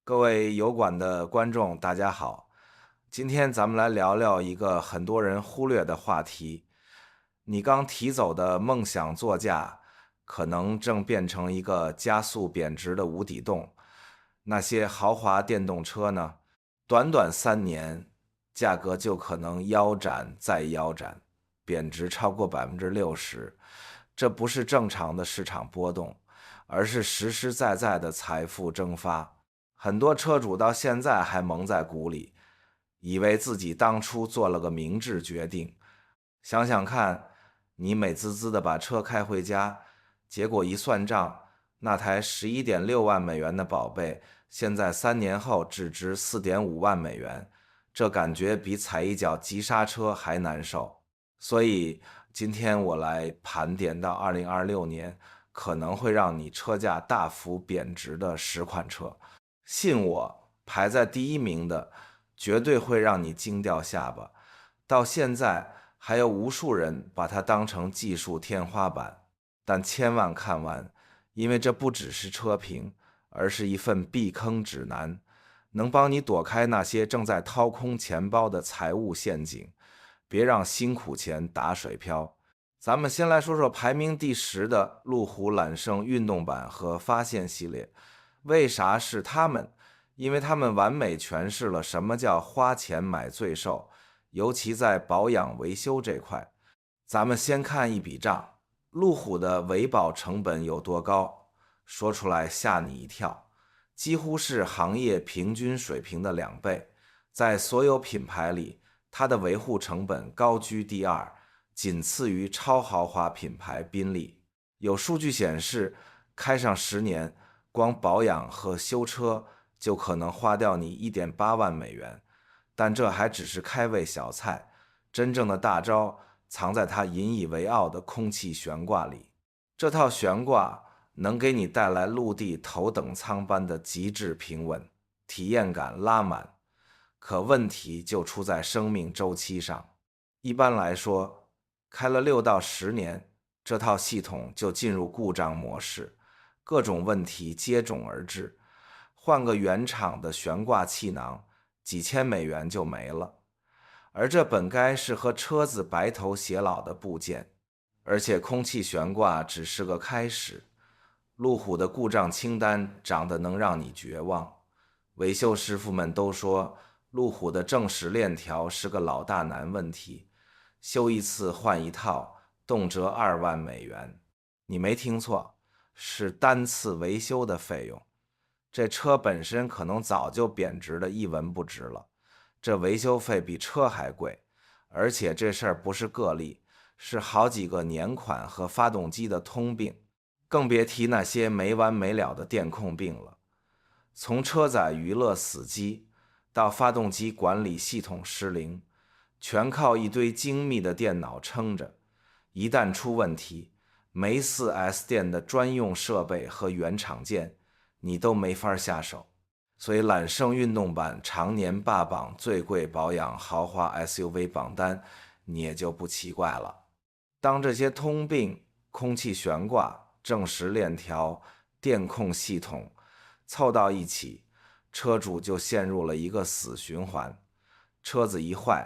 各位油管的觀眾，大家好。今天咱們來聊聊一個很多人忽略的話題。你剛提走的夢想座駕，可能正變成一個加速貶值的無底洞。那些豪華電動車呢？短短3年，價格就可能腰斬再腰斬，貶值超過60%。這不是正常的市場波動，而是實實在在的財富蒸發。很多車主到現在還蒙在鼓裡，以為自己當初做了個明智決定。想想看，你美滋滋的把車開回家，結果一算賬，那台11.6萬美元的寶貝，現在3年後只值4.5萬美元，這感覺比踩一腳急剎車還難受。所以今天我來盤點到2026年可能會讓你車價大幅貶值的10款車。信我，排在第1名的絕對會讓你驚掉下巴。到現在還有無數人把它當成技術天花板，但千萬看完，因為這不只是車評，而是一份避坑指南，能幫你躲開那些正在掏空錢包的財務陷阱，別讓辛苦錢打水漂。咱們先來說說排名第10的路虎揽勝運動版和發現系列。為啥是他們？因為他們完美詮釋了什麼叫花錢買罪受，尤其在保養維修這塊。咱們先看一筆賬，路虎的維保成本有多高？說出來嚇你一跳，幾乎是行業平均水平的2倍。在所有品牌裡，它的維護成本高居第2，僅次於超豪華品牌賓利。有數據顯示，開上10年，光保養和修車就可能花掉你1.8萬美元，但這還只是開胃小菜，真正的大招藏在它引以為傲的空氣懸掛裡。這套懸掛能給你帶來陸地頭等艙般的極致平穩，體驗感拉滿。可問題就出在生命週期上。一般來說，開了6到10年，這套系統就進入故障模式，各種問題接踵而至，換個原廠的懸掛氣囊，幾千美元就沒了。而這本該是和車子白頭偕老的部件，而且空氣懸掛只是個開始。路虎的故障清單長得能讓你絕望。維修師傅們都說，路虎的正時鏈條是個老大難問題，修一次換一套，動輒2萬美元。你沒聽錯，是單次維修的費用。這車本身可能早就貶值的一文不值了，這維修費比車還貴，而且這事兒不是個例，是好幾個年款和發動機的通病，更別提那些沒完沒了的電控病了。從車載娛樂死機到發動機管理系統失靈，全靠一堆精密的電腦撐着，一旦出問題，沒4S店的專用設備和原廠件，你都沒法下手。所以揽勝運動版常年霸榜最貴保養豪華 SUV 榜單，你也就不奇怪了。當這些通病、空氣懸掛、正時鏈條、電控系統湊到一起，車主就陷入了一個死循環。車子一壞，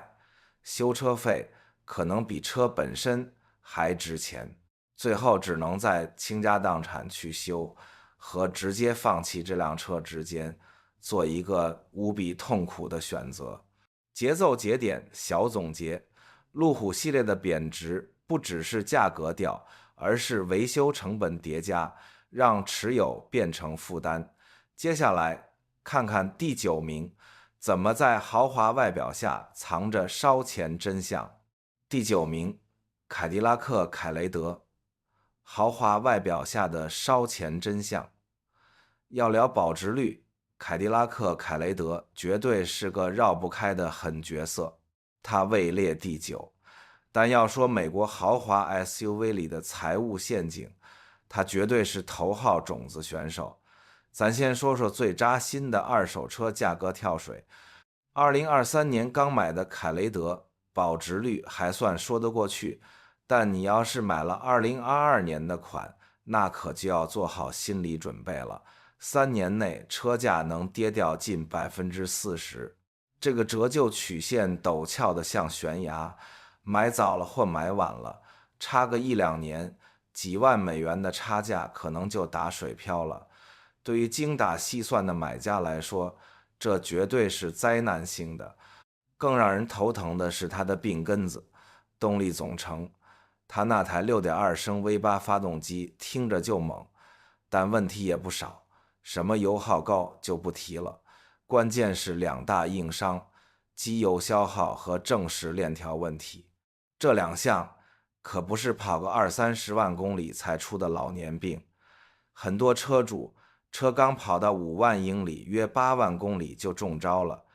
修車費可能比車本身還值錢，最後只能在傾家蕩產去修和直接放棄這輛車之間做一個無比痛苦的選擇。節奏節點小總結，路虎系列的貶值不只是價格掉，而是維修成本疊加，讓持有變成負擔。接下來看看第9名，怎麼在豪華外表下藏着燒錢真相。第9名，凱迪拉克凱雷德，豪華外表下的燒錢真相。要聊保值率，凱迪拉克凱雷德絕對是個繞不開的狠角色，它位列第9。但要說美國豪華 SUV 裡的財務陷阱，它絕对是頭號種子選手。咱先說說最扎心的二手車價格跳水。2023年剛買的凱雷德保值率還算說得過去，但你要是買了2022年的款，那可就要做好心理準備了。3年內車價能跌掉近40%。這個折舊曲線陡峭的像懸崖，買早了或買晚了，差個1-2年，幾萬美元的差價可能就打水漂了。對於精打細算的買家來說，這絕對是災難性的。更讓人頭疼的是它的病根子——動力總成。它那台6.2升 V8 發動機聽着就猛，但問題也不少。什麼油耗高就不提了，關鍵是2大硬傷：機油消耗和正時鏈條問題。這2項可不是跑個20-30萬公里才出的老年病。很多車主車剛跑到5萬英里，約8萬公里就中招了。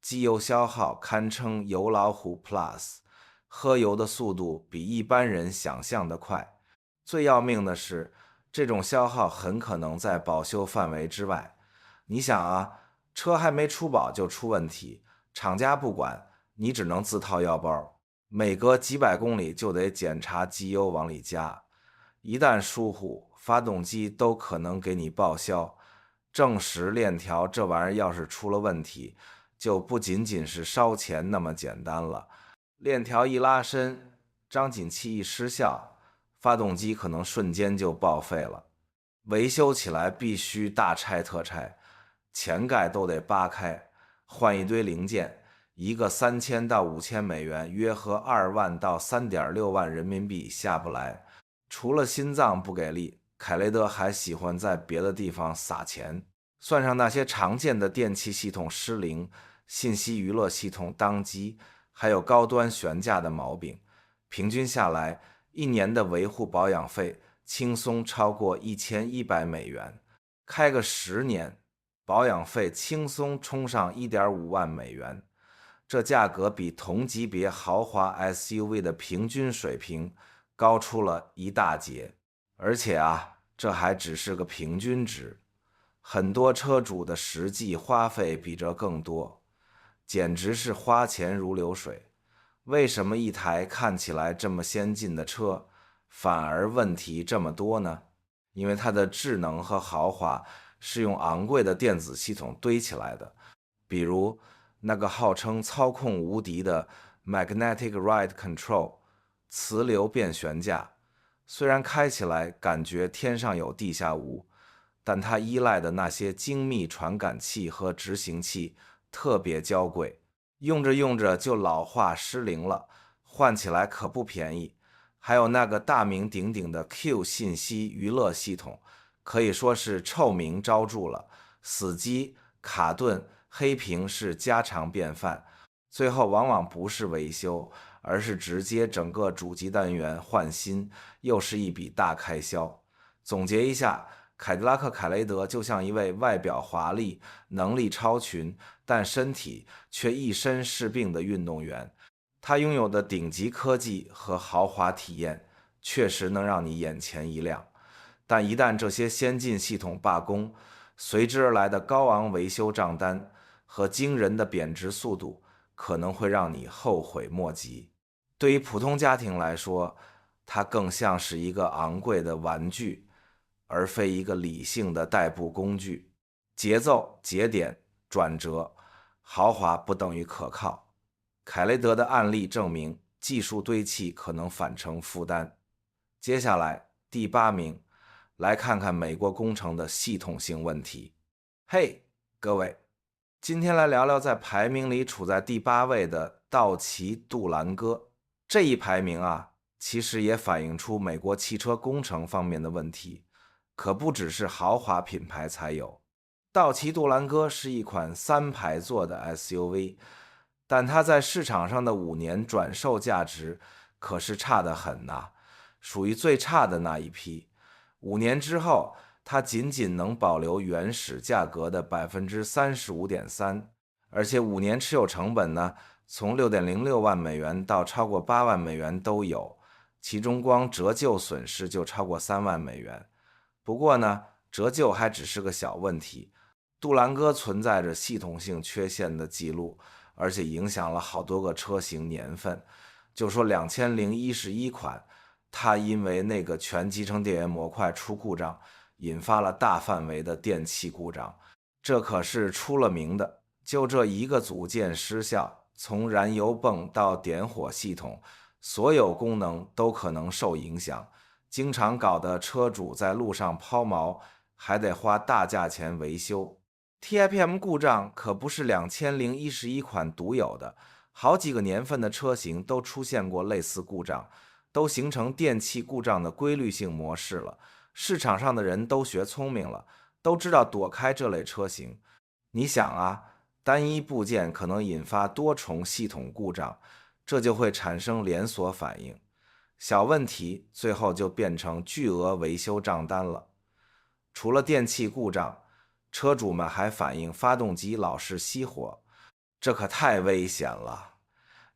機油消耗堪稱油老虎 Plus， 喝油的速度比一般人想象的快。最要命的是，這種消耗很可能在保修範圍之外。你想啊，車還沒出保就出問題，廠家不管，你只能自掏腰包，每隔幾百公里就得檢查機油往裡加。一旦疏忽，發動機都可能給你報銷。正時鏈條這玩意兒要是出了問題，就不僅僅是燒錢那麼簡單了。鏈條一拉伸，張緊器一失效，發動機可能瞬間就報廢了。維修起來必須大拆特拆，前蓋都得扒開，換一堆零件，一個3000到5000美元，約合2萬到3.6萬人民幣下不來。除了心臟不給力，凱雷德還喜歡在別的地方撒錢。算上那些常見的電氣系統失靈、信息娛樂系統當機，還有高端懸架的毛病，平均下來1年的維護保養費輕鬆超過1100美元。開個10年，保養費輕鬆衝上1.5萬美元。這價格比同級別豪華 SUV 的平均水平高出了一大截。而且啊，這還只是個平均值，很多車主的實際花費比這更多，簡直是花錢如流水。為什麼一台看起來這麼先進的車，反而問題這麼多呢？因為它的智能和豪華是用昂貴的電子系統堆起來的，比如那個號稱操控無敵的 Magnetic Ride Control 磁流變懸架。雖然開起來感覺天上有地下無，但它依賴的那些精密傳感器和執行器特別嬌貴，用着用着就老化失靈了，換起來可不便宜。還有那個大名鼎鼎的 Q 信息娛樂系統，可以說是臭名昭著了，死機、卡頓、黑屏是家常便飯，最後往往不是維修，而是直接整個主機單元換新，又是一筆大開銷。總結一下，凱迪拉克凱雷德就像一位外表華麗、能力超群，但身體卻一身是病的運動員。他擁有的頂級科技和豪華體驗，確實能讓你眼前一亮。但一旦這些先進系統罷工，隨之而來的高昂維修賬單和驚人的貶值速度，可能會讓你後悔莫及。對於普通家庭來說，它更像是一個昂貴的玩具，而非一個理性的代步工具。節奏、節點、轉折，豪華不等於可靠。凱雷德的案例證明，技術堆砌可能反成負擔。接下來第8名，來看看美國工程的系統性問題。嘿，各位，今天來聊聊在排名裡處在第8位的道奇杜蘭戈。這一排名啊，其實也反映出美國汽車工程方面的問題，可不只是豪華品牌才有。道奇杜蘭戈是一款3排座的 SUV， 但它在市場上的5年轉售價值可是差得很吶，屬於最差的那一批。5年之後，它僅僅能保留原始價格的 35.3%， 而且5年持有成本呢，從 6.06 萬美元到超過8萬美元都有，其中光折舊損失就超過3萬美元。不過呢，折舊還只是個小問題。杜蘭戈存在着系統性缺陷的記錄，而且影響了好多個車型年份。就說2011款，它因為那個全集成電源模塊出故障，引發了大範圍的電氣故障。這可是出了名的，就這一個組件失效，從燃油泵到點火系統，所有功能都可能受影響，經常搞得車主在路上拋錨，還得花大價錢維修。TIPM 故障可不是2011款獨有的，好幾個年份的車型都出現過類似故障，都形成電氣故障的規律性模式了。市场上的人都學聰明了，都知道躲開這類車型。你想啊，單一部件可能引發多重系統故障，這就會產生連鎖反應，小問題最後就變成巨額維修賬單了。除了電氣故障，車主們還反映發動機老是熄火，這可太危險了。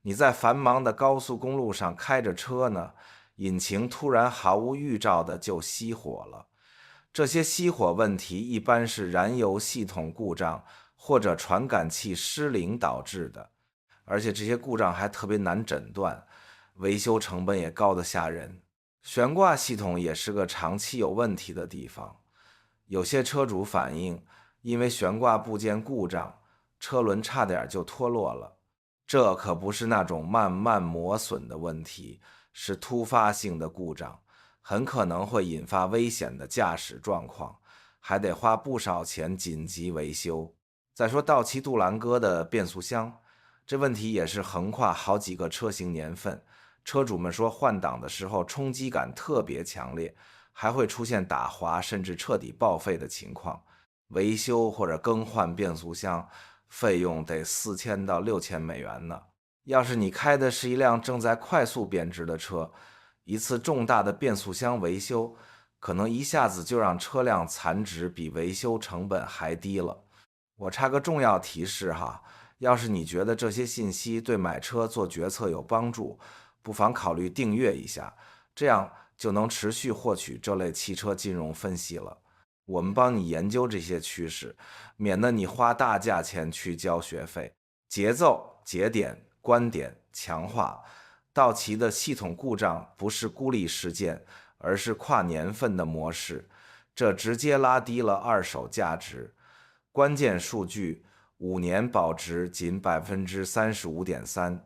你在繁忙的高速公路上開着車呢，引擎突然毫無預兆的就熄火了。這些熄火問題一般是燃油系統故障或者傳感器失靈導致的，而且這些故障還特別難診斷，維修成本也高得嚇人。懸掛系統也是個長期有問題的地方。有些車主反映，因為懸掛部件故障，車輪差點就脫落了。這可不是那種慢慢磨損的問題，是突發性的故障，很可能會引發危險的駕駛狀況，還得花不少錢緊急維修。再說道奇杜蘭戈的變速箱，這問題也是橫跨好幾個車型年份。車主們說換擋的時候衝擊感特別強烈，還會出現打滑甚至徹底報廢的情況。維修或者更換變速箱費用得4000到6000美元呢。要是你開的是一輛正在快速貶值的車，一次重大的變速箱維修可能一下子就讓車輛殘值比維修成本還低了。我插個重要提示哈，要是你覺得這些信息对買車做決策有幫助，不妨考慮訂閱一下，這樣就能持續獲取這類汽車金融分析了。我們幫你研究這些趨勢，免得你花大價錢去交學費。節奏、節點、觀點、強化。道奇的系統故障不是孤立事件，而是跨年份的模式，這直接拉低了二手價值。關鍵數據，5年保值僅 35.3%。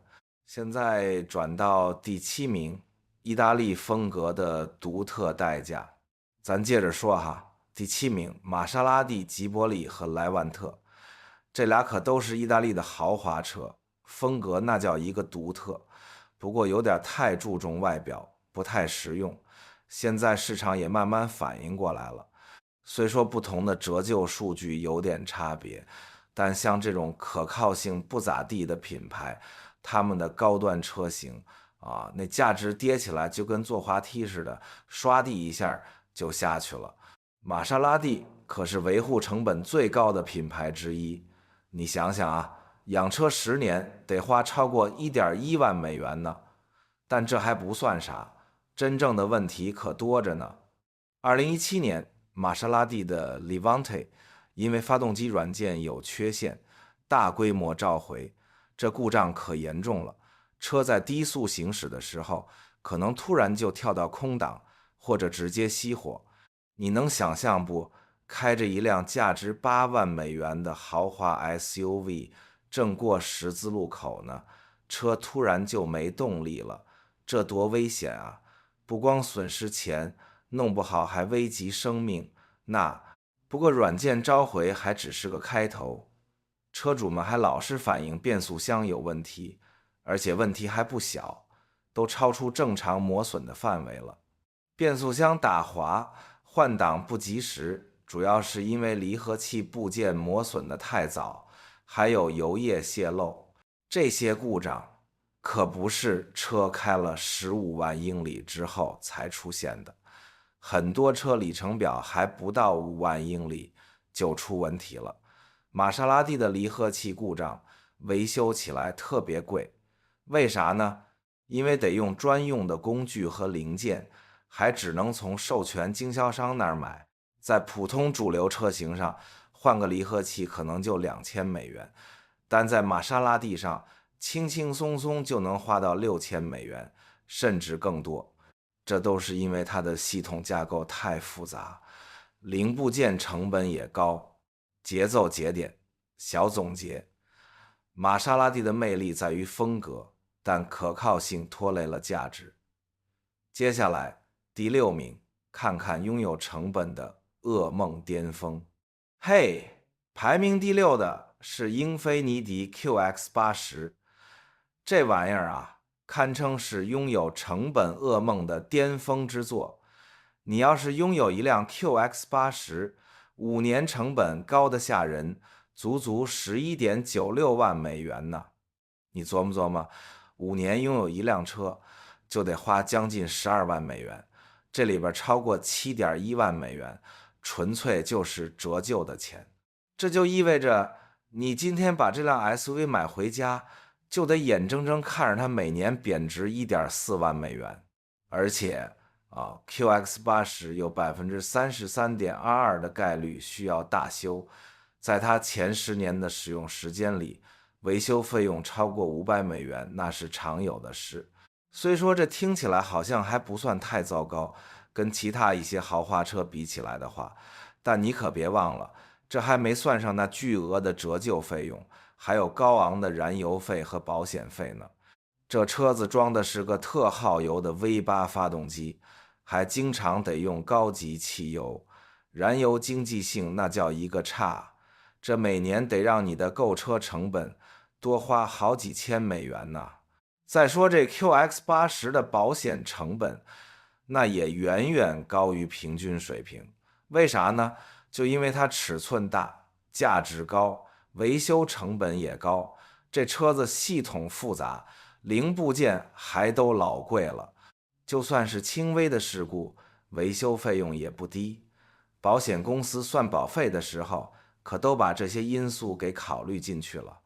現在轉到第7名，意大利風格的獨特代價。咱接着說哈。第7名，瑪莎拉蒂、吉伯利和萊萬特，這倆可都是意大利的豪華車，風格那叫一個獨特，不過有點太注重外表，不太實用。現在市場也慢慢反應過來了，雖說不同的折舊數據有點差別，但像這種可靠性不咋地的品牌，他們的高端車型啊，那價值跌起來就跟坐滑梯似的，刷地一下就下去了。瑪莎拉蒂可是維護成本最高的品牌之一，你想想啊，養車10年得花超過1.1萬美元呢。但這還不算啥，真正的問題可多着呢。2017年，瑪莎拉蒂的 Levante 因為發動機軟件有缺陷，大規模召回，這故障可嚴重了。車在低速行駛的時候，可能突然就跳到空檔，或者直接熄火。你能想象不？開着一輛價值8萬美元的豪華 SUV， 正過十字路口呢，車突然就沒動力了，這多危險啊！不光損失錢，弄不好還危及生命。不過軟件召回還只是個開頭，車主們還老是反映變速箱有問題，而且問題還不小，都超出正常磨損的範圍了。變速箱打滑，換擋不及時，主要是因為離合器部件磨損得太早，還有油液洩漏。這些故障可不是車開了15萬英里之後才出現的，很多車里程表還不到5萬英里就出問題了。瑪莎拉蒂的離合器故障維修起來特別貴，為啥呢？因為得用專用的工具和零件，還只能從授權經銷商那兒買。在普通主流車型上換個離合器可能就2000美元，但在瑪莎拉蒂上輕輕鬆鬆就能花到6000美元，甚至更多。這都是因為它的系統架構太複雜，零部件成本也高。節奏节点，小總結。瑪莎拉蒂的魅力在於風格，但可靠性拖累了價值。接下來第6名，看看擁有成本的噩夢巔峰。嘿，排名第6的是英菲尼迪 QX80，這玩意兒啊，堪稱是擁有成本噩夢的巔峰之作。你要是擁有一輛 QX80，5年成本高得嚇人，足足11.96萬美元呢。你琢磨琢磨，5年擁有一輛車就得花將近12萬美元，這裡邊超過7.1萬美元，純粹就是折舊的錢。這就意味着你今天把這輛 SUV 買回家，就得眼睜睜看着它每年貶值1.4萬美元，而且QX80有 33.22% 的概率需要大修，在它前10年的使用時間裡，維修費用超過500美元，那是常有的事。雖說這聽起來好像還不算太糟糕，跟其他一些豪華車比起來的話，但你可別忘了，這還沒算上那巨額的折舊費用，還有高昂的燃油費和保險費呢。這車子裝的是個特耗油的 V8 發動機，還經常得用高級汽油，燃油經濟性那叫一個差，這每年得讓你的購車成本多花好幾千美元呢。再說這 QX80 的保險成本，那也遠遠高於平均水平。為啥呢？就因為它尺寸大，價值高，維修成本也高，這車子系統複雜，零部件還都老貴了。就算是輕微的事故，維修費用也不低。保險公司算保費的時候，可都把這些因素給考慮進去了。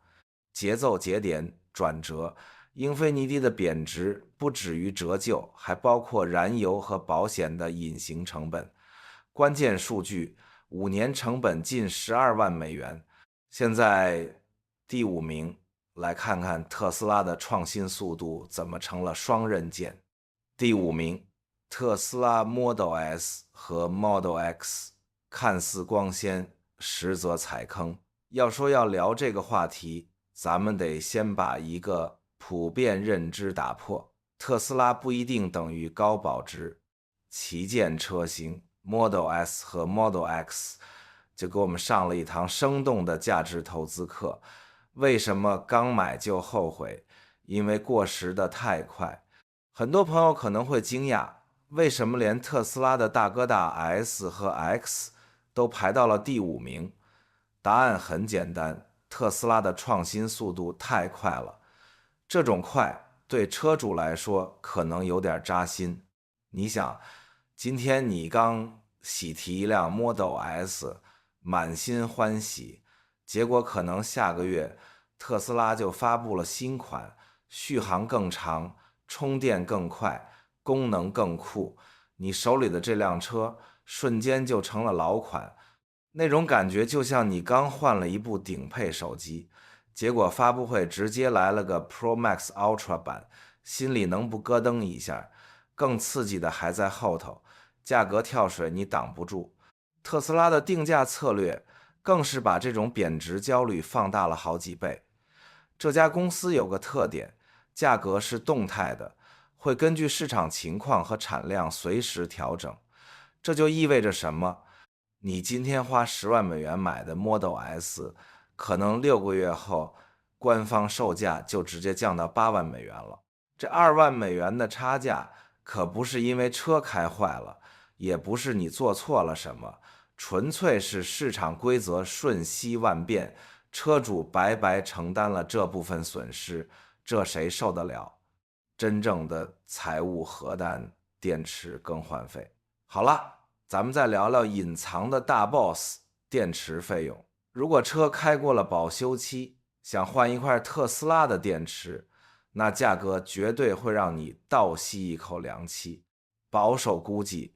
節奏節點轉折，英菲尼迪的貶值不止於折舊，還包括燃油和保險的隱形成本。關鍵數據，5年成本近12萬美元。現在第5名，來看看特斯拉的創新速度怎麼成了雙刃劍。第5名，特斯拉 Model S 和 Model X 看似光鮮，實則踩坑。要說要聊這個話題，咱們得先把一個普遍認知打破：特斯拉不一定等於高保值。旗艦車型 Model S 和 Model X 就給我們上了一堂生動的價值投資課。為什麼剛買就後悔？因為過時的太快。很多朋友可能會驚訝，為什麼連特斯拉的大哥大 S 和 X 都排到了第5名？答案很簡單，特斯拉的創新速度太快了。這種快對車主來說可能有點扎心。你想，今天你剛喜提一輛 Model S， 滿心歡喜，結果可能下個月特斯拉就發布了新款，續航更長，充電更快，功能更酷，你手裡的這輛車瞬間就成了老款。那種感覺就像你剛換了一部頂配手機，結果發布會直接來了個 Pro Max Ultra 版，心裡能不咯噔一下？更刺激的還在後頭，價格跳水你擋不住。特斯拉的定價策略更是把這種貶值焦慮放大了好幾倍。這家公司有個特點，價格是動態的，會根據市場情況和產量隨時調整。這就意味着什麼？你今天花10萬美元買的 Model S， 可能6個月後官方售價就直接降到8萬美元了。這2萬美元的差價可不是因為車開壞了，也不是你做錯了什麼，純粹是市場規則瞬息萬變，車主白白承擔了這部分損失，這誰受得了？真正的財務核彈，電池更換費。好了，咱們再聊聊隱藏的大 boss， 電池費用。如果車開過了保修期，想換一塊特斯拉的電池，那價格絕對會讓你倒吸一口涼氣。保守估計，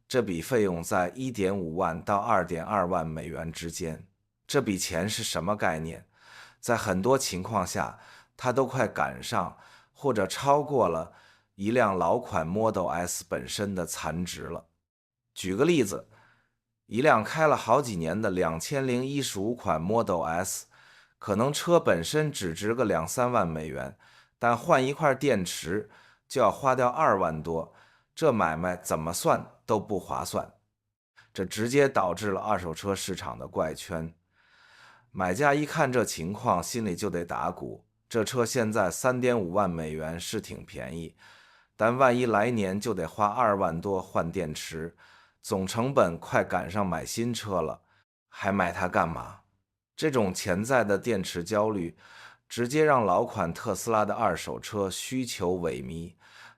這筆費用在1.5萬到2.2萬美元之間。這筆錢是什麼概念？在很多情況下，它都快趕上或者超過了一輛老款 Model S 本身的殘值了。舉個例子，一輛開了好幾年的2015款 Model S， 可能車本身只值個2-3萬美元，但換一塊電池就要花掉2萬多，這買賣怎麼算都不划算。這直接導致了二手車市場的怪圈。買家一看這情況，心裡就得打鼓，這車現在3.5萬美元是挺便宜，但萬一來年就得花2萬多換電池，總成本快趕上買新車了，還買它幹嘛？這種潛在的電池焦慮，直接讓老款特斯拉的二手車需求萎靡，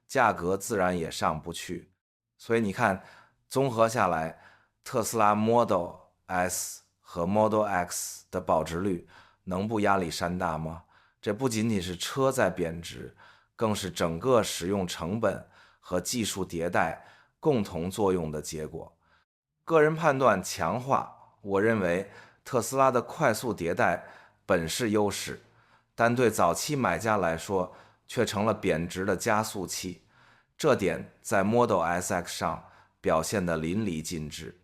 價格自然也上不去。所以你看，綜合下來，特斯拉 Model S 和 Model X 的保值率能不壓力山大嗎？這不僅僅是車在貶值，更是整個使用成本和技術迭代共同作用的結果。個人判斷強化，我認為特斯拉的快速迭代本是優勢，但對早期買家來說卻成了貶值的加速器。這點在 Model S/X 上表現得淋漓盡致。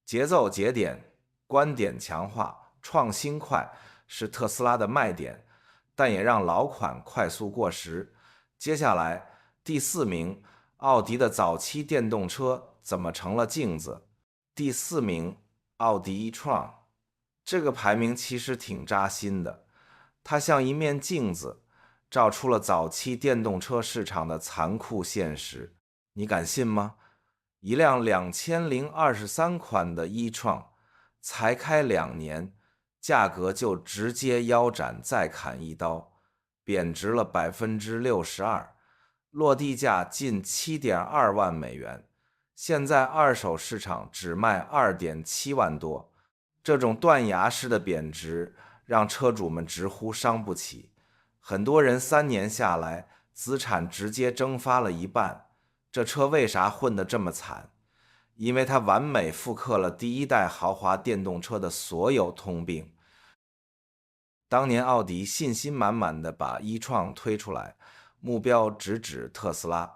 節奏節點、觀點強化、創新快是特斯拉的賣點，但也讓老款快速過時。接下來第4名，奧迪的早期電動車怎麼成了鏡子？第4名，奧迪 e-tron。這個排名其實挺扎心的，它像一面鏡子，照出了早期電動車市場的殘酷現實。你敢信嗎？一輛2023款的 e-tron 才開2年，價格就直接腰斬再砍一刀，貶值了62%，落地價近7.2萬美元，現在二手市場只賣2.7萬多。這種斷崖式的貶值讓車主們直呼傷不起，很多人3年下來資產直接蒸發了一半。這車為啥混得這麼慘？因為它完美複刻了第一代豪華電動車的所有通病。當年奧迪信心滿滿地把 e-tron 推出來，目標直指特斯拉，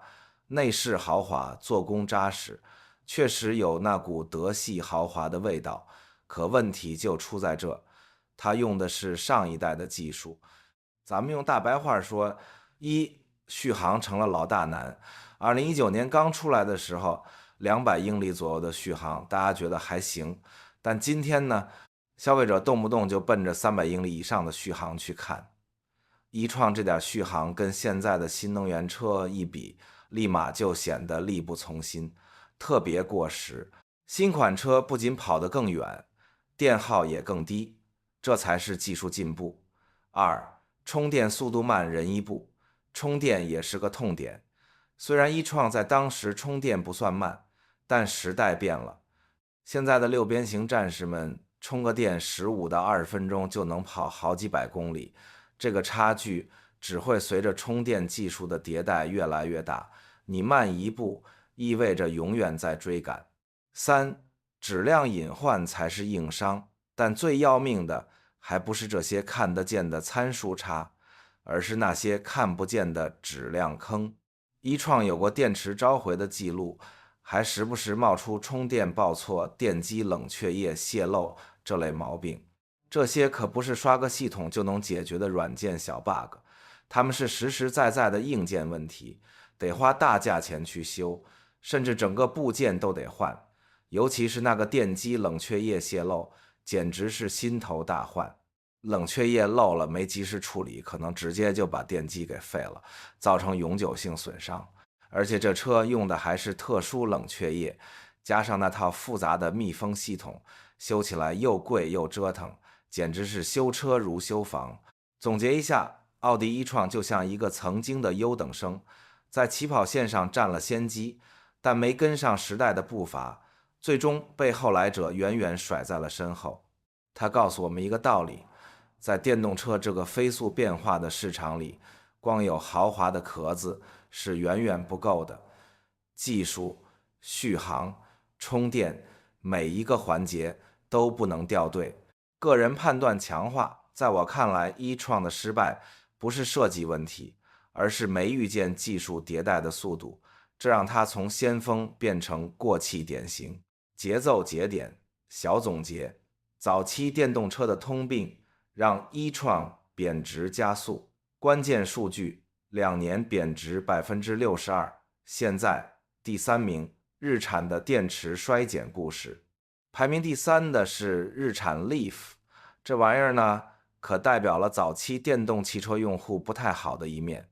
內飾豪華，做工扎實，確實有那股德系豪華的味道。可問題就出在這，它用的是上一代的技術。咱們用大白話說，續航成了老大難。2019年剛出來的時候，200英里左右的續航，大家覺得還行。但今天呢，消費者動不動就奔着300英里以上的續航去看。e-tron這點續航跟現在的新能源車一比，立馬就顯得力不從心，特別過時。新款車不僅跑得更遠，電耗也更低，這才是技術進步。2. 充電速度慢人一步，充電也是個痛點。雖然e-tron在當時充電不算慢，但時代變了。現在的六邊形戰士們充個電15到20分鐘就能跑好幾百公里，這個差距只會隨着充電技術的迭代越來越大，你慢一步意味着永遠在追趕。3. 質量隱患才是硬傷，但最要命的還不是這些看得見的參數差，而是那些看不見的質量坑。e-tron有過電池召回的記錄，還時不時冒出充電報錯、電機冷卻液洩漏這類毛病。這些可不是刷個系統就能解決的軟件小 bug， 它們是實實在在的硬件問題，得花大價錢去修，甚至整個部件都得換。尤其是那個電機冷卻液洩漏，簡直是心頭大患。冷卻液漏了沒及時處理，可能直接就把電機給廢了，造成永久性損傷。而且這車用的還是特殊冷卻液，加上那套複雜的密封系統，修起來又貴又折騰，簡直是修車如修房。總結一下，奧迪 e-tron 就像一個曾經的優等生，在起跑線上占了先機，但沒跟上時代的步伐，最終被後來者遠遠甩在了身後。他告訴我們一個道理，在電動車這個飛速變化的市場裡，光有豪華的殼子是遠遠不夠的。技術、續航、充電，每一個環節都不能掉隊。個人判斷強化，在我看來 e-tron 的失敗不是設計問題，而是沒遇見技術迭代的速度，這讓它從先鋒變成過氣典型。節奏節點，小總結：早期電動車的通病讓e-tron貶值加速。關鍵數據：2年貶值62%。現在第3名，日產的電池衰減故事。排名第3的是日產 Leaf， 這玩意兒呢，可代表了早期電動汽車用戶不太好的一面。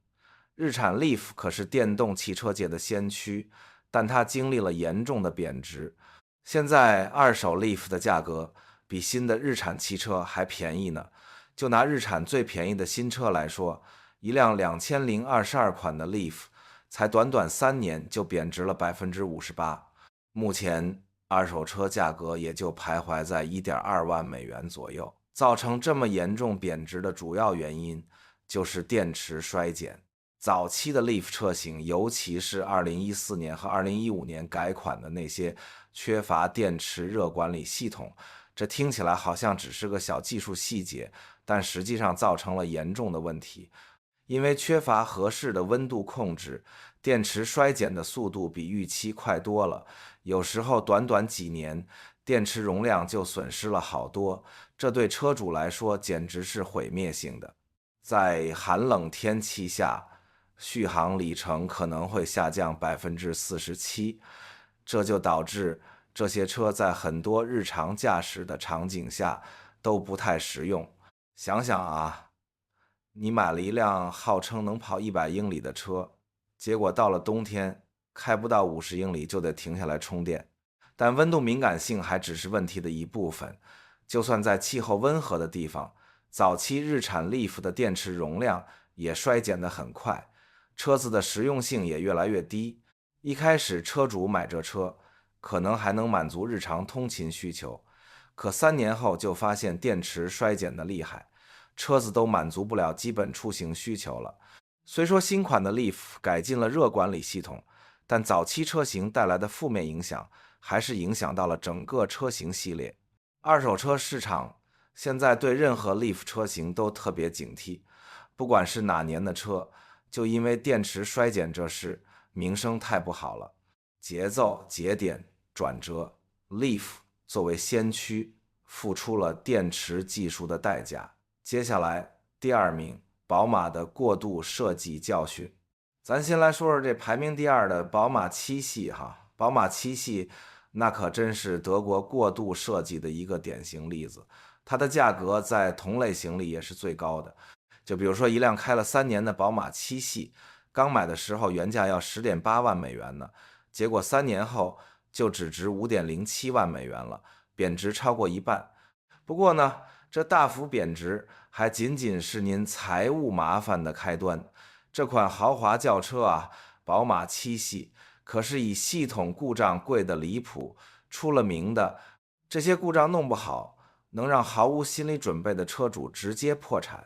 日產 Leaf 可是電動汽車界的先驅，但它經歷了嚴重的貶值。現在二手 Leaf 的價格比新的日產汽車還便宜呢。就拿日產最便宜的新車來說，一輛2022款的 Leaf 才短短3年就貶值了58%。目前二手車價格也就徘徊在1.2萬美元左右。造成這麼嚴重貶值的主要原因就是電池衰減。早期的 Leaf 車型，尤其是2014年和2015年改款的那些缺乏電池热管理系統，這聽起來好像只是個小技術細節，但實際上造成了嚴重的問題。因為缺乏合適的溫度控制，電池衰減的速度比預期快多了，有時候短短幾年，電池容量就損失了好多，這對車主來說簡直是毀滅性的。在寒冷天氣下，續航里程可能會下降47%，這就導致這些車在很多日常駕駛的場景下都不太實用。想想啊，你買了一輛號稱能跑100英里的車，結果到了冬天開不到50英里就得停下來充電。但溫度敏感性還只是問題的一部分，就算在氣候溫和的地方，早期日產 Leaf 的電池容量也衰減得很快，車子的實用性也越來越低。一開始車主買這車可能還能滿足日常通勤需求，可3年後就發現電池衰減得厲害，車子都滿足不了基本出行需求了。雖說新款的 Leaf 改進了熱管理系統，但早期車型帶來的負面影響還是影響到了整個車型系列。二手車市場現在對任何 Leaf 車型都特別警惕，不管是哪年的車，就因為電池衰減這事，名聲太不好了。節奏、節點、轉折 ，Leaf 作為先驅，付出了電池技術的代價。接下來第2名，寶馬的過度設計教訓。咱先來說說這排名第2的寶馬7系哈，寶馬7系那可真是德國過度設計的一個典型例子，它的價格在同類型裡也是最高的。就比如說一輛開了3年的寶馬7系，剛買的時候原價要10.8萬美元呢，結果3年後就只值5.07萬美元了，貶值超過一半。不過呢，這大幅貶值還僅僅是您財務麻煩的開端。這款豪華轎車啊，寶馬7系可是以系統故障貴得離譜出了名的。這些故障弄不好，能讓毫無心理準備的車主直接破產。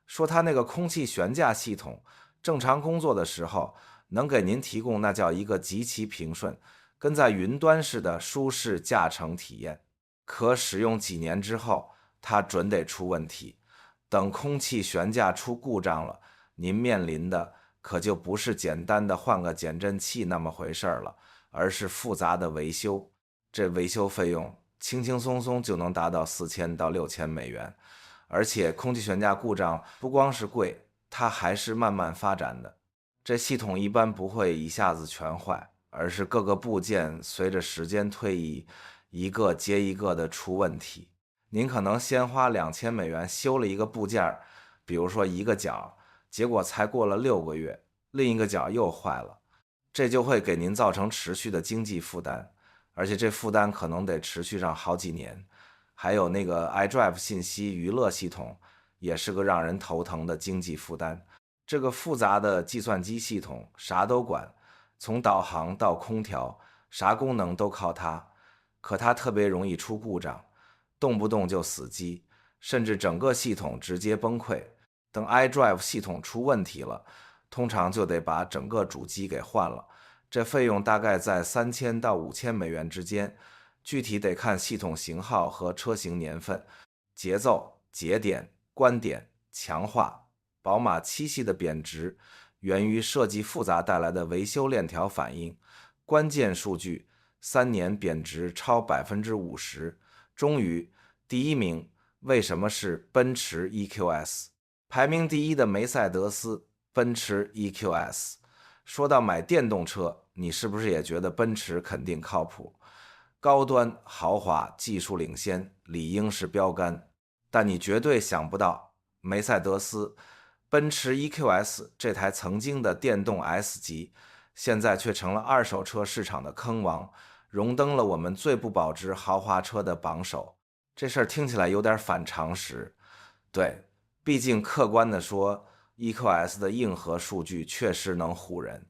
說它那個空氣懸架系統正常工作的時候，能給您提供那叫一個極其平順，跟在雲端似的舒適駕乘體驗。可使用幾年之後，它準得出問題。等空氣懸架出故障了，您面臨的可就不是簡單的換個減震器那麼回事了，而是複雜的維修。這維修費用輕輕鬆鬆就能達到4000到6000美元。而且空氣懸架故障不光是貴，它還是慢慢發展的。這系統一般不會一下子全壞，而是各個部件隨着時間推移，一個接一個的出問題。您可能先花2000美元修了一個部件，比如說一個角，結果才過了6個月，另一個角又壞了，這就會給您造成持續的經濟負擔，而且這負擔可能得持續上好幾年。還有那個 iDrive 信息娛樂系統，也是個讓人頭疼的經濟負擔。這個複雜的計算機系統啥都管，從導航到空調，啥功能都靠它。可它特別容易出故障，動不動就死機，甚至整個系統直接崩潰。等 iDrive 系統出問題了，通常就得把整個主機給換了，這費用大概在3000到5000美元之間。具體得看系統型號和車型年份。節奏、節點、觀點、強化。寶馬7系的貶值源於設計複雜帶來的維修鏈條反應。關鍵數據：3年貶值超50%，終於，第一名為什麼是奔馳 EQS？ 排名第一的梅賽德斯奔馳 EQS。說到買電動車，你是不是也覺得奔馳肯定靠譜？高端、豪華、技術領先，理應是標杆。但你絕對想不到，梅賽德斯奔馳 EQS 這台曾經的電動 S 級，現在卻成了二手車市場的坑王，榮登了我們最不保值豪華車的榜首。這事兒聽起來有點反常識。對，畢竟客觀地說， EQS 的硬核數據確實能唬人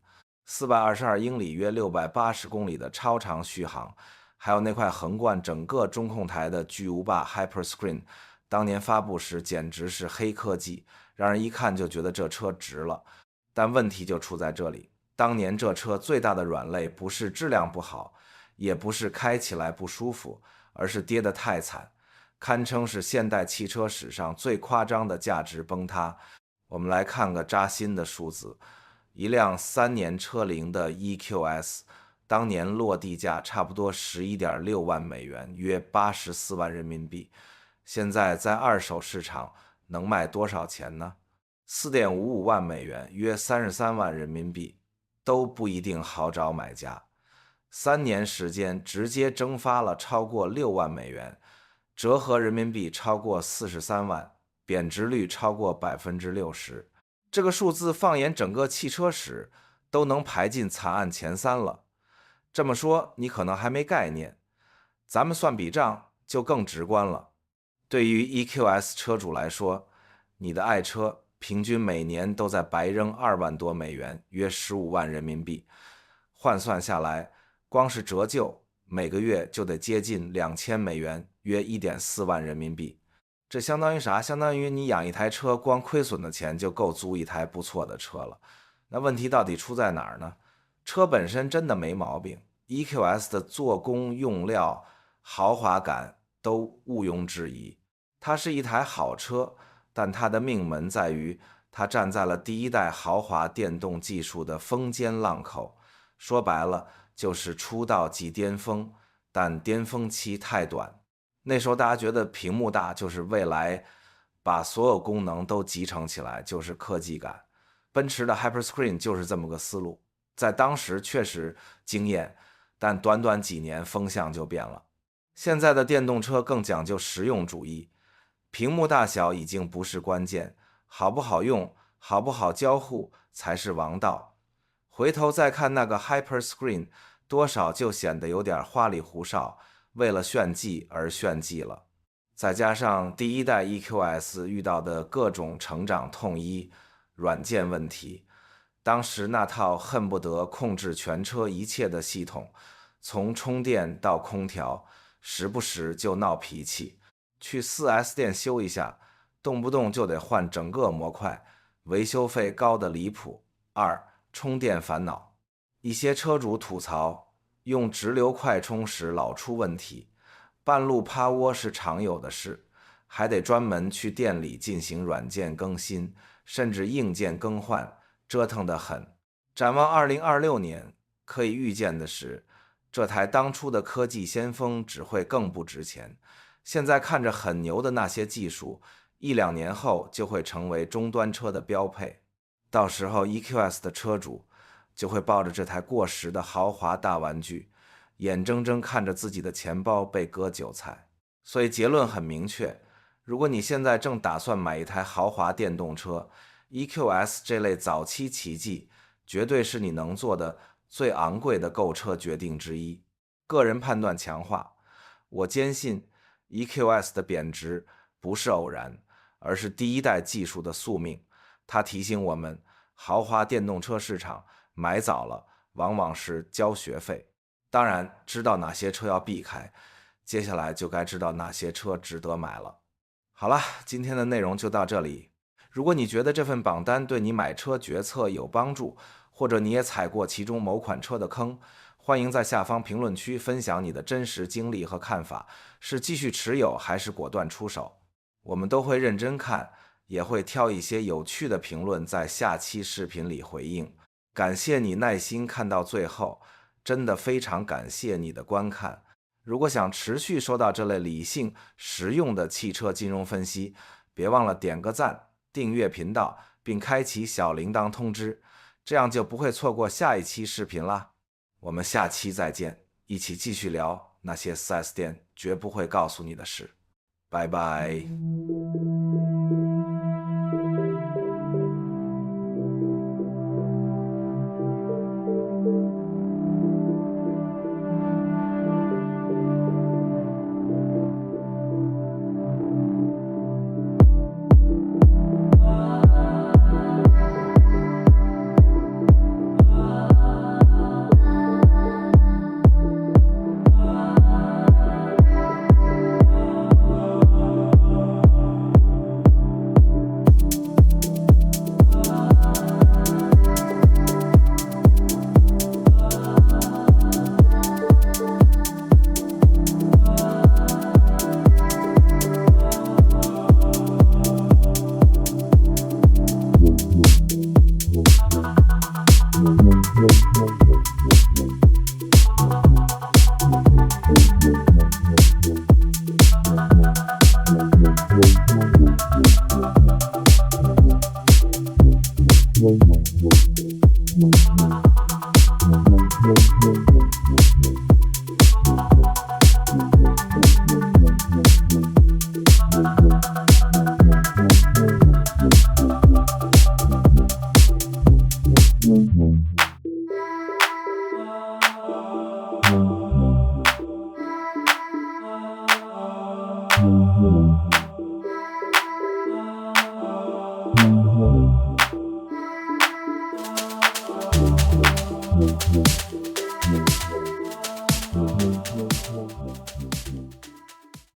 ，422英里約680公里的超長續航，還有那塊橫貫整個中控台的巨無霸 Hyperscreen， 當年發布時簡直是黑科技，讓人一看就覺得這車值了。但問題就出在這裡，當年這車最大的軟肋不是質量不好，也不是開起來不舒服，而是跌得太慘，堪稱是現代汽車史上最誇張的價值崩塌。我们来看個扎心的數字，一輛3年車齡的 EQS， 當年落地價差不多11.6萬美元，約84萬人民幣。現在在二手市場能賣多少錢呢？4.55萬美元，約33萬人民幣，都不一定好找買家。3年時間直接蒸發了超過6萬美元，折合人民幣超過43萬，貶值率超過60%。這個數字放眼整個汽車史，都能排進慘案前3了。這麼說你可能還沒概念，咱們算筆賬就更直觀了。對於 EQS 車主來說，你的愛車平均每年都在白扔2萬多美元，約15萬人民幣，換算下來，光是折舊每個月就得接近2000美元，約1.4萬人民幣。這相當於啥？相當於你養一台車，光虧損的錢就夠租一台不錯的車了。那問題到底出在哪兒呢？車本身真的沒毛病， EQS 的做工、用料、豪華感都毋庸置疑。它是一台好車，但它的命門在於它站在了第一代豪華電動技術的峰尖浪口。說白了就是出道即巔峰，但巔峰期太短。那時候大家覺得屏幕大就是未来，把所有功能都集成起來就是科技感。奔馳的 Hyperscreen 就是這麼個思路，在當時確實驚豔，但短短幾年風向就變了。現在的電動車更講究實用主義，屏幕大小已經不是關鍵，好不好用、好不好交互才是王道。回頭再看那個 Hyperscreen， 多少就顯得有點花裡胡哨，為了炫技而炫技了。再加上第一代 EQS 遇到的各種成長痛醫、軟件問題，當時那套恨不得控制全車一切的系統，從充電到空調，時不時就鬧脾氣，去 4S 店修一下，動不動就得換整個模塊，維修費高得離譜。充電煩惱，一些車主吐槽用直流快充時老出問題，半路趴窩是常有的事，還得專門去店裡進行軟件更新，甚至硬件更換，折騰得很。展望2026年，可以預見的是，這台當初的科技先鋒只會更不值錢。現在看着很牛的那些技術，1-2年後就會成為終端車的標配。到時候 EQS 的車主就會抱着這台過時的豪華大玩具，眼睜睜看着自己的錢包被割韭菜。所以結論很明確，如果你現在正打算買一台豪華電動車， EQS 這類早期奇蹟絕對是你能做的最昂貴的購車決定之一。個人判斷強化，我堅信 EQS 的貶值不是偶然，而是第一代技術的宿命。它提醒我們，豪華電動車市場買早了往往是交學費。當然，知道哪些車要避開，接下來就該知道哪些車值得買了。好了，今天的內容就到這裡。如果你覺得這份榜單對你買車決策有幫助，或者你也踩過其中某款車的坑，歡迎在下方評論區分享你的真實經歷和看法，是繼續持有還是果斷出手？我們都會認真看，也會挑一些有趣的評論在下期視頻裡回應。感謝你耐心看到最後，真的非常感謝你的觀看。如果想持續收到這類理性、實用的汽車金融分析，別忘了點個讚、訂閱頻道，並開啟小鈴鐺通知，這樣就不會錯過下一期視頻啦。我們下期再見，一起繼續聊那些 4S 店絕不會告訴你的事。拜拜。Mm-hmm.